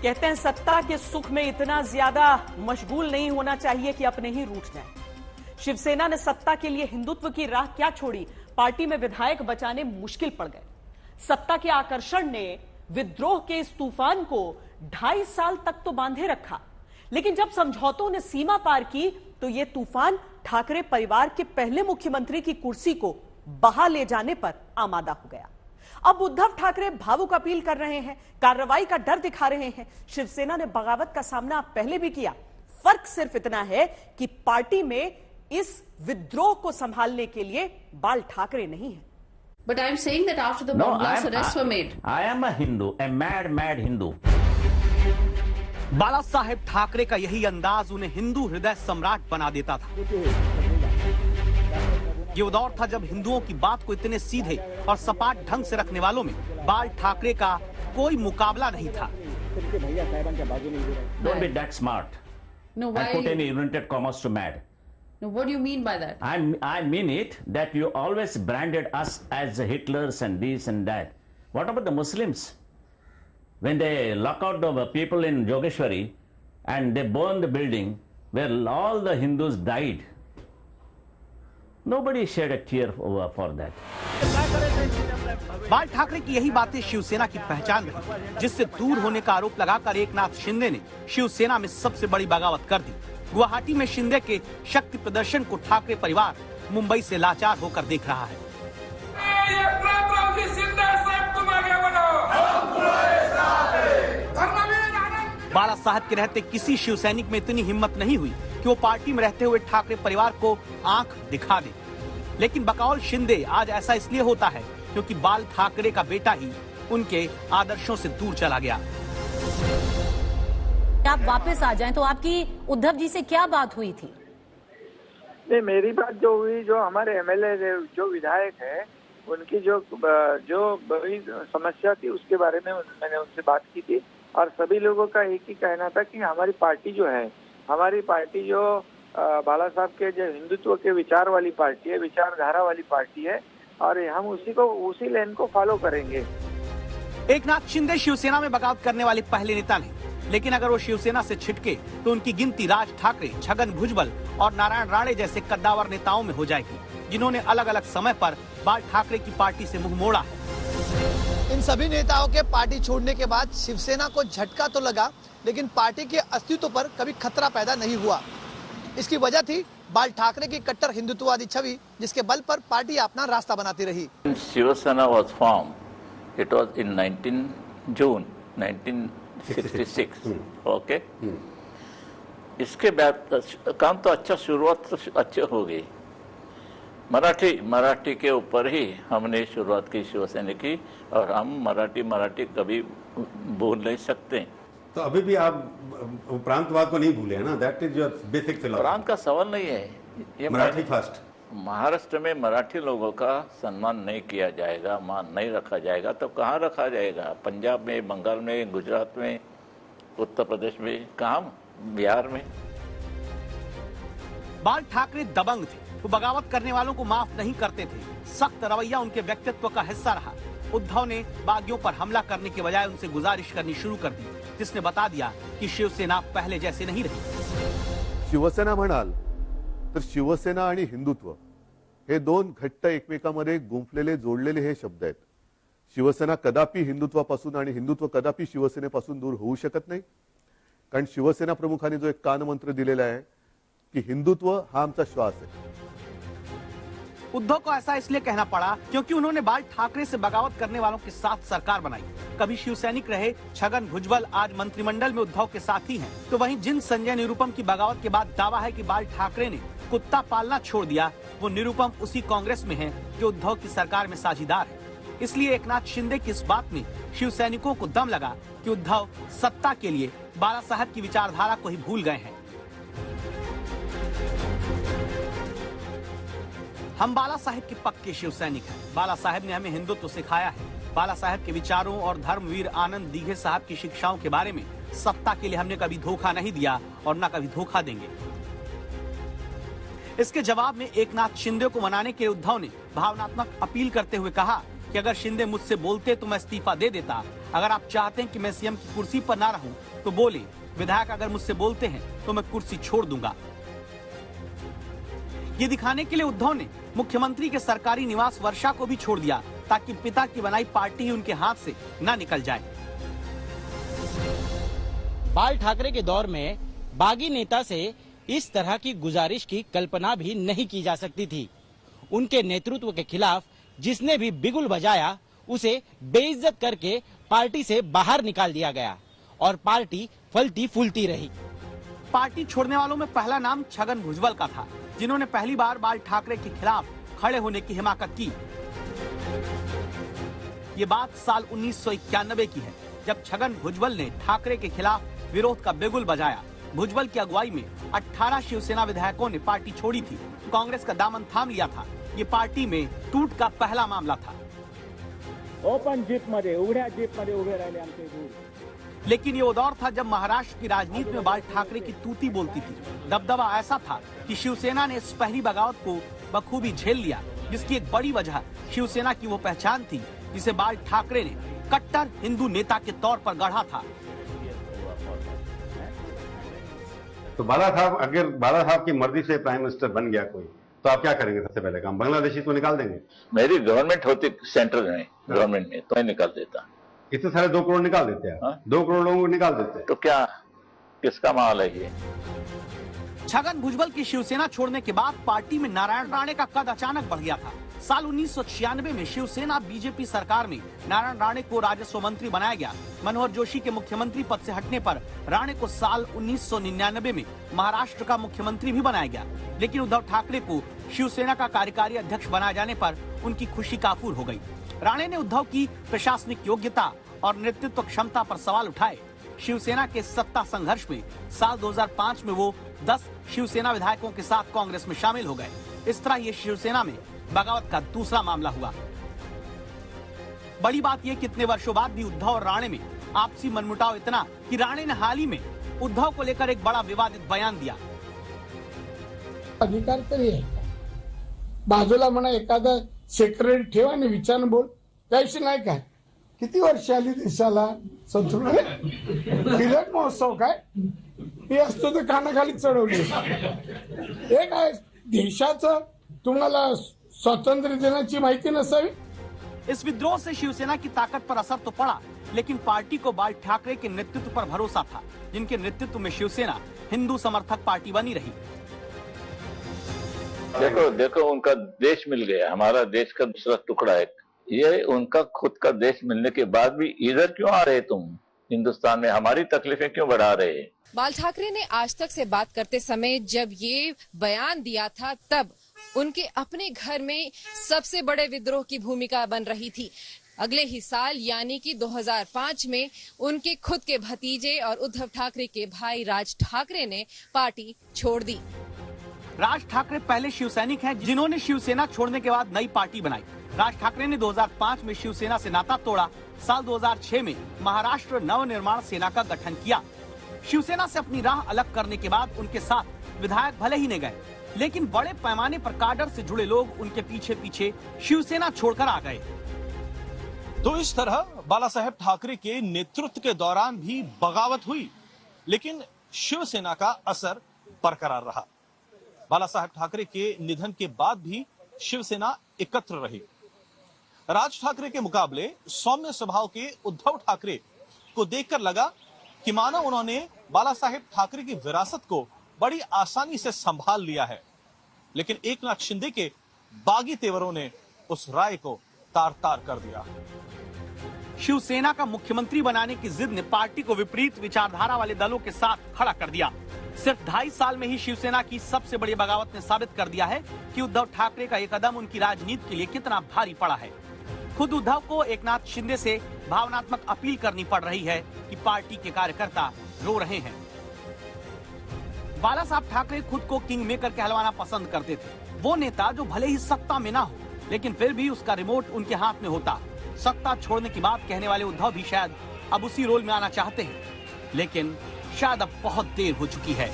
कहते हैं सत्ता के सुख में इतना ज्यादा मशगूल नहीं होना चाहिए कि अपने ही रूठ जाए। शिवसेना ने सत्ता के लिए हिंदुत्व की राह क्या छोड़ी, पार्टी में विधायक बचाने मुश्किल पड़ गए। सत्ता के आकर्षण ने विद्रोह के इस तूफान को 2.5 साल तक तो बांधे रखा, लेकिन जब समझौतों ने सीमा पार की तो यह तूफान ठाकरे परिवार के पहले मुख्यमंत्री की कुर्सी को बहा ले जाने पर आमादा हो गया। अब उद्धव ठाकरे भावुक अपील कर रहे हैं, कार्रवाई का डर दिखा रहे हैं। शिवसेना ने बगावत का सामना पहले भी किया। फर्क सिर्फ इतना है कि पार्टी में इस विद्रोह को संभालने के लिए बाल ठाकरे नहीं है। But I'm saying that after the bomb blast arrests were made. I am a Hindu, a mad Hindu. बाला साहेब ठाकरे का यही अंदाज उन्हें हिंदू हृदय सम्राट बना देता था। ये वो दौर था जब हिंदुओं की बात को इतने सीधे और सपाट ढंग से रखने वालों में बाल ठाकरे का कोई मुकाबला नहीं था। Don't be that smart. No, why? And put any inverted commas to mad. No, what do you mean by that? I mean it that you always branded us as Hitlers and this and that. What about the Muslims? When they lock out the people in Yogeshwari and they burn the building where all the Hindus died, nobody shed a tear for that. बाल ठाकरे की यही बातें शिवसेना की पहचान रही, जिससे दूर होने का आरोप लगाकर एकनाथ शिंदे ने शिवसेना में सबसे बड़ी बगावत कर दी। गुवाहाटी में शिंदे के शक्ति प्रदर्शन को ठाकरे परिवार मुंबई से लाचार होकर देख रहा है। बाला साहब के रहते किसी शिव सैनिक में इतनी हिम्मत नहीं हुई कि वो पार्टी में रहते हुए ठाकरे परिवार को आंख दिखा दे। लेकिन बकौल शिंदे आज ऐसा इसलिए होता है क्योंकि बाल ठाकरे का बेटा ही उनके आदर्शों से दूर चला गया। आप वापस आ जाएं तो आपकी उद्धव जी से क्या बात हुई थी? नहीं, मेरी बात जो हुई, जो हमारे एमएलए जो विधायक है उनकी जो बड़ी समस्या थी उसके बारे में मैंने उनसे बात की थी। और सभी लोगों का एक ही कहना था कि हमारी पार्टी जो है, हमारी पार्टी जो बाला साहब के जो हिंदुत्व के विचार वाली पार्टी है, विचारधारा वाली पार्टी है, और हम उसी लाइन को फॉलो करेंगे। एकनाथ शिंदे शिवसेना में बगावत करने वाले पहले नेता नहीं, लेकिन अगर वो शिवसेना से छिटके तो उनकी गिनती राज ठाकरे, छगन भुजबल और नारायण राणे जैसे कद्दावर नेताओं में हो जाएगी, जिन्होंने अलग अलग समय पर बाल ठाकरे की पार्टी से मुंह मोड़ा है। इन सभी नेताओं के पार्टी छोड़ने के बाद शिवसेना को झटका तो लगा, लेकिन पार्टी के अस्तित्व पर कभी खतरा पैदा नहीं हुआ। इसकी वजह थी बाल ठाकरे की कट्टर हिंदुत्ववादी छवि, जिसके बल पर पार्टी अपना रास्ता बनाती रही। Shiv Sena was formed. It was in 19 June 1966. Okay. इसके बाद काम तो अच्छा, शुरुआत तो अच्छे हो गई। मराठी के ऊपर ही हमने शुरुआत की शिवसेना की, और हम मराठी कभी भूल नहीं सकते। तो अभी भी आप प्रांतवाद को नहीं भूले हैं ना? That is your basic philosophy. प्रांत का सवाल नहीं है, ये मराठी फर्स्ट। महाराष्ट्र में मराठी लोगों का सम्मान नहीं किया जाएगा, मान नहीं रखा जाएगा, तो कहाँ रखा जाएगा? पंजाब में, बंगाल में, गुजरात में, उत्तर प्रदेश में, कहाँ? बिहार में। बाल ठाकरे दबंग थे, वो बगावत करने वालों को माफ नहीं करते थे। सख्त रवैया उनके व्यक्तित्व का हिस्सा रहा। उद्धव ने बागियों पर हमला करने के बजाय उनसे गुजारिश करनी शुरू कर दी, जिसने बता दिया कि शिवसेना पहले जैसे नहीं रही। शिवसेना म्हणाल तर शिवसेना आणि हिंदुत्व हे दोन घट्ट एकमेकांमध्ये गुंफलेले जोडलेले हे शब्द आहेत। शिवसेना कदापि हिंदुत्वापासून आणि हिंदुत्व कदापि शिवसेनेपासून दूर होऊ शकत नाही, कारण शिवसेना प्रमुखांनी जो एक कानमंत्र दिलेला आहे कि हिंदुत्व हा आमचा श्वास है। उद्धव को ऐसा इसलिए कहना पड़ा क्योंकि उन्होंने बाल ठाकरे से बगावत करने वालों के साथ सरकार बनाई। कभी शिवसैनिक रहे छगन भुजबल आज मंत्रिमंडल में उद्धव के साथ ही हैं। तो वहीं जिन संजय निरुपम की बगावत के बाद दावा है कि बाल ठाकरे ने कुत्ता पालना छोड़ दिया, वो निरुपम उसी कांग्रेस में है जो उद्धव की सरकार में साझीदार है। इसलिए एकनाथ शिंदे की इस बात में शिव सैनिकों को दम लगा कि उद्धव सत्ता के लिए बाला साहब की विचारधारा को ही भूल गए हैं। हम बाला साहेब के पक्के शिव सैनिक हैं। बाला साहेब ने हमें हिंदुत्व सिखाया है। बाला साहेब के विचारों और धर्मवीर आनंद दीघे साहब की शिक्षाओं के बारे में सत्ता के लिए हमने कभी धोखा नहीं दिया और न कभी धोखा देंगे। इसके जवाब में एकनाथ शिंदे को मनाने के लिए उद्धव ने भावनात्मक अपील करते हुए कहा कि अगर शिंदे मुझसे बोलते तो मैं इस्तीफा दे देता। अगर आप चाहते हैं कि मैं सीएम की कुर्सी पर ना रहूं तो बोले। विधायक अगर मुझसे बोलते हैं तो मैं कुर्सी छोड़ दूंगा। ये दिखाने के लिए उद्धव ने मुख्यमंत्री के सरकारी निवास वर्षा को भी छोड़ दिया ताकि पिता की बनाई पार्टी ही उनके हाथ से ना निकल जाए। बाल ठाकरे के दौर में बागी नेता से इस तरह की गुजारिश की कल्पना भी नहीं की जा सकती थी। उनके नेतृत्व के खिलाफ जिसने भी बिगुल बजाया उसे बेइज्जत करके पार्टी से बाहर निकाल दिया गया और पार्टी फलती फूलती रही। पार्टी छोड़ने वालों में पहला नाम छगन भुजबल का था, जिन्होंने पहली बार बाल ठाकरे के खिलाफ खड़े होने की हिमाकत की। ये बात साल 1991 की है, जब छगन भुजबल ने ठाकरे के खिलाफ विरोध का बिगुल बजाया। भुजबल की अगुवाई में 18 शिवसेना विधायकों ने पार्टी छोड़ी थी, कांग्रेस का दामन थाम लिया था। ये पार्टी में टूट का पहला मामला था। ओपन जीप मध्ये उघड्या जीप मध्ये उभे राहिले आमचे दूर। लेकिन ये वो दौर था जब महाराष्ट्र की राजनीति में बाल ठाकरे की तूती बोलती थी। दबदबा ऐसा था कि शिवसेना ने इस पहली बगावत को बखूबी झेल लिया, जिसकी एक बड़ी वजह शिवसेना की वो पहचान थी जिसे बाल ठाकरे ने कट्टर हिंदू नेता के तौर पर गढ़ा था। तो बाला साहब, अगर बाला साहब की मर्जी से प्राइम मिनिस्टर बन गया कोई, तो आप क्या करेंगे? सबसे पहले काम बांग्लादेशी को निकाल देंगे। मेरी गवर्नमेंट होती सेंट्रल में, गवर्नमेंट में, तो मैं निकाल देता। इतने सारे 2 करोड़ निकाल देते हैं। 2 करोड़ लोगों को निकाल देते हैं। तो क्या किसका माल है ये? छगन भुजबल की शिवसेना छोड़ने के बाद पार्टी में नारायण राणे का कद अचानक बढ़ गया था। साल 1996 में शिवसेना बीजेपी सरकार में नारायण राणे को राजस्व मंत्री बनाया गया। मनोहर जोशी के मुख्यमंत्री पद से हटने पर राणे को साल 1999 में महाराष्ट्र का मुख्यमंत्री भी बनाया गया। लेकिन उद्धव ठाकरे को शिवसेना का कार्यकारी अध्यक्ष बनाए जाने पर उनकी खुशी काफूर हो गई। राणे ने उद्धव की प्रशासनिक योग्यता और नेतृत्व क्षमता पर सवाल उठाए। शिवसेना के सत्ता संघर्ष में साल 2005 में वो 10 शिवसेना विधायकों के साथ कांग्रेस में शामिल हो गए। इस तरह ये शिवसेना में बगावत का दूसरा मामला हुआ। बड़ी बात यह कि इतने वर्षों बाद भी उद्धव और राणे में आपसी मनमुटाव इतना कि राणे ने हाल ही में उद्धव को लेकर एक बड़ा विवादित बयान दिया। अधिकार तरी आहे का? बाजूला म्हणा एखादा सेक्रेटरी ठेवा आणि विचार बोल, त्याविषयी नाही काय? किती वर्ष आली देशाला संस्कृती तिलक महोत्सव काय हे असतो तर कानाखाली चढवली। हे काय देशाचं तुम्हाला स्वातंत्र्य दिनाची माहिती नसावी? इस विद्रोह से शिवसेना की ताकत पर असर तो पड़ा, लेकिन पार्टी को बाल ठाकरे के नेतृत्व पर भरोसा था, जिनके नेतृत्व में शिवसेना हिंदू समर्थक पार्टी बनी रही। देखो उनका देश मिल गया, हमारा देश का दूसरा टुकड़ा है। ये उनका खुद का देश मिलने के बाद भी इधर क्यों आ रहे? तुम हिंदुस्तान में हमारी तकलीफें क्यों बढ़ा रहे? बाल ठाकरे ने आज तक से बात करते समय जब ये बयान दिया था, तब उनके अपने घर में सबसे बड़े विद्रोह की भूमिका बन रही थी। अगले ही साल यानी कि 2005 में उनके खुद के भतीजे और उद्धव ठाकरे के भाई राज ठाकरे ने पार्टी छोड़ दी। राज ठाकरे पहले शिवसैनिक हैं जिन्होंने शिवसेना छोड़ने के बाद नई पार्टी बनाई। राज ठाकरे ने 2005 में शिवसेना से नाता तोड़ा। साल 2006 में महाराष्ट्र नवनिर्माण सेना का गठन किया। शिवसेना से अपनी राह अलग करने के बाद उनके साथ विधायक भले ही नहीं गए, लेकिन बड़े पैमाने पर काडर से जुड़े लोग उनके पीछे पीछे शिवसेना छोड़कर आ गए। तो इस तरह बाला साहेब ठाकरे के नेतृत्व के दौरान भी बगावत हुई, लेकिन शिवसेना का असर बरकरार रहा। बाला साहेब ठाकरे के निधन के बाद भी शिवसेना एकत्र रही। राज ठाकरे के मुकाबले सौम्य स्वभाव के उद्धव ठाकरे को देखकर लगा कि मानो उन्होंने बाला साहेब ठाकरे की विरासत को बड़ी आसानी से संभाल लिया है। लेकिन एकनाथ शिंदे के बागी तेवरों ने उस राय को तार-तार कर दिया। शिवसेना का मुख्यमंत्री बनाने की जिद ने पार्टी को विपरीत विचारधारा वाले दलों के साथ खड़ा कर दिया। सिर्फ 2.5 साल में ही शिवसेना की सबसे बड़ी बगावत ने साबित कर दिया है कि उद्धव ठाकरे का ये कदम उनकी राजनीति के लिए कितना भारी पड़ा है। खुद उद्धव को एकनाथ शिंदे से भावनात्मक अपील करनी पड़ रही है कि पार्टी के कार्यकर्ता रो रहे हैं। बाला साहब ठाकरे खुद को किंग मेकर कहलवाना पसंद करते थे। वो नेता जो भले ही सत्ता में ना हो, लेकिन फिर भी उसका रिमोट उनके हाथ में होता। सत्ता छोड़ने की बात कहने वाले उद्धव भी शायद अब उसी रोल में आना चाहते हैं, लेकिन शायद अब बहुत देर हो चुकी है।